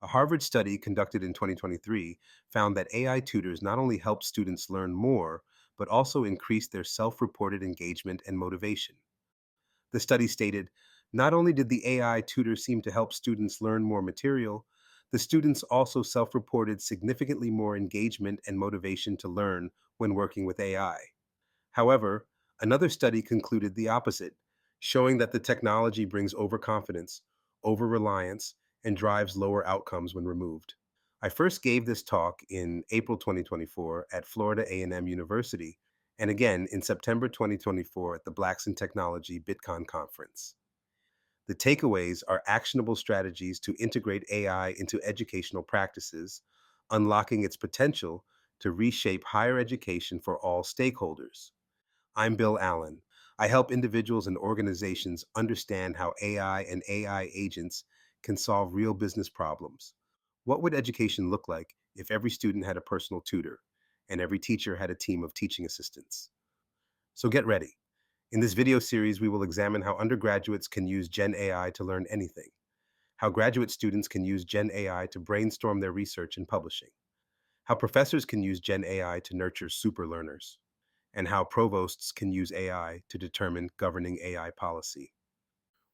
A Harvard study conducted in 2023 found that AI tutors not only help students learn more, but also increase their self reported engagement and motivation. The study stated not only did the AI tutors seem to help students learn more material, the students also self reported significantly more engagement and motivation to learn when working with AI. However, another study concluded the opposite, showing that the technology brings overconfidence, over reliance, and drives lower outcomes when removed. I first gave this talk in April 2024 at Florida A&M University, and again in September 2024 at the Blacks in Technology BitCon conference. The takeaways are actionable strategies to integrate AI into educational practices, unlocking its potential to reshape higher education for all stakeholders. I'm Bill Allen. I help individuals and organizations understand how AI and AI agents can solve real business problems. What would education look like if every student had a personal tutor and every teacher had a team of teaching assistants? So get ready. In this video series, we will examine how undergraduates can use Gen AI to learn anything, how graduate students can use Gen AI to brainstorm their research and publishing, how professors can use Gen AI to nurture super learners, and how provosts can use AI to determine governing AI policy.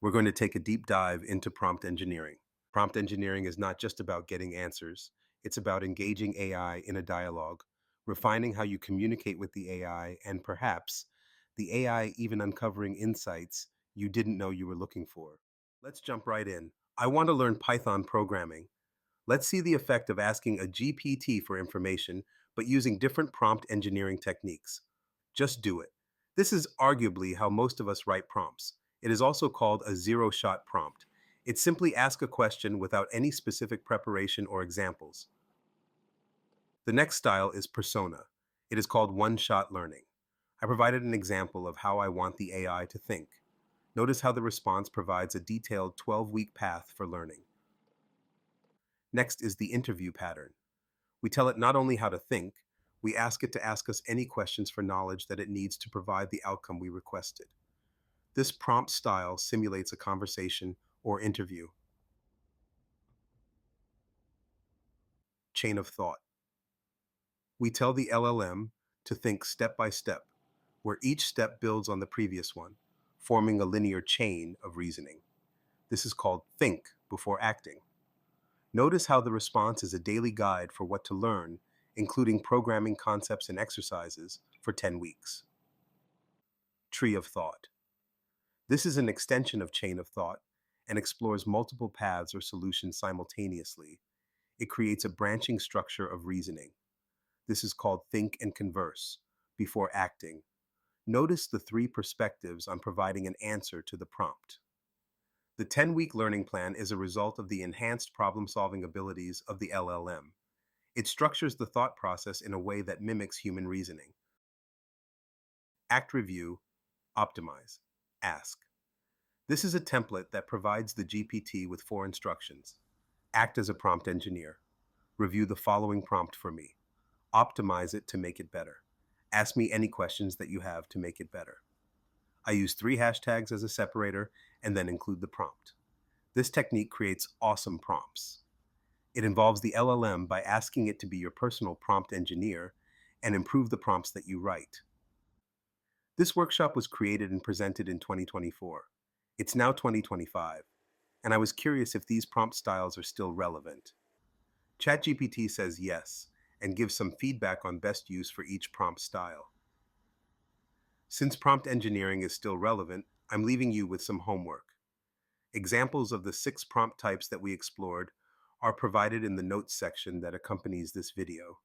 We're going to take a deep dive into prompt engineering. Prompt engineering is not just about getting answers, it's about engaging AI in a dialogue, refining how you communicate with the AI, and perhaps the AI even uncovering insights you didn't know you were looking for. Let's jump right in. I want to learn Python programming. Let's see the effect of asking a GPT for information, but using different prompt engineering techniques. Just do it. This is arguably how most of us write prompts. It is also called a zero-shot prompt. It simply asks a question without any specific preparation or examples. The next style is persona. It is called one-shot learning. I provided an example of how I want the AI to think. Notice how the response provides a detailed 12-week path for learning. Next is the interview pattern. We tell it not only how to think, we ask it to ask us any questions for knowledge that it needs to provide the outcome we requested. This prompt style simulates a conversation or interview. Chain of thought. We tell the LLM to think step by step, where each step builds on the previous one, forming a linear chain of reasoning. This is called think before acting. Notice how the response is a daily guide for what to learn, including programming concepts and exercises for 10 weeks. Tree of thought. This is an extension of chain of thought and explores multiple paths or solutions simultaneously. It creates a branching structure of reasoning. This is called think and converse before acting. Notice the three perspectives on providing an answer to the prompt. The 10-week learning plan is a result of the enhanced problem-solving abilities of the LLM. It structures the thought process in a way that mimics human reasoning. Act review, optimize, ask. This is a template that provides the GPT with 4 instructions. Act as a prompt engineer. Review the following prompt for me. Optimize it to make it better. Ask me any questions that you have to make it better. I use 3 hashtags as a separator and then include the prompt. This technique creates awesome prompts. It involves the LLM by asking it to be your personal prompt engineer and improve the prompts that you write. This workshop was created and presented in 2024. It's now 2025, and I was curious if these prompt styles are still relevant. ChatGPT says yes, and gives some feedback on best use for each prompt style. Since prompt engineering is still relevant, I'm leaving you with some homework. Examples of the 6 prompt types that we explored are provided in the notes section that accompanies this video.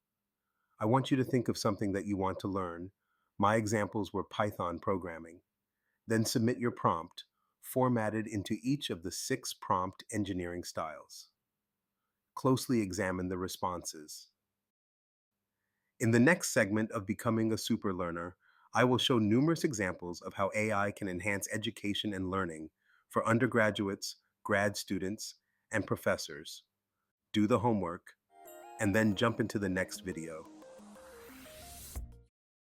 I want you to think of something that you want to learn. My examples were Python programming. Then submit your prompt, formatted into each of the 6 prompt engineering styles. Closely examine the responses. In the next segment of Becoming a Super Learner, I will show numerous examples of how AI can enhance education and learning for undergraduates, grad students, and professors. Do the homework, and then jump into the next video.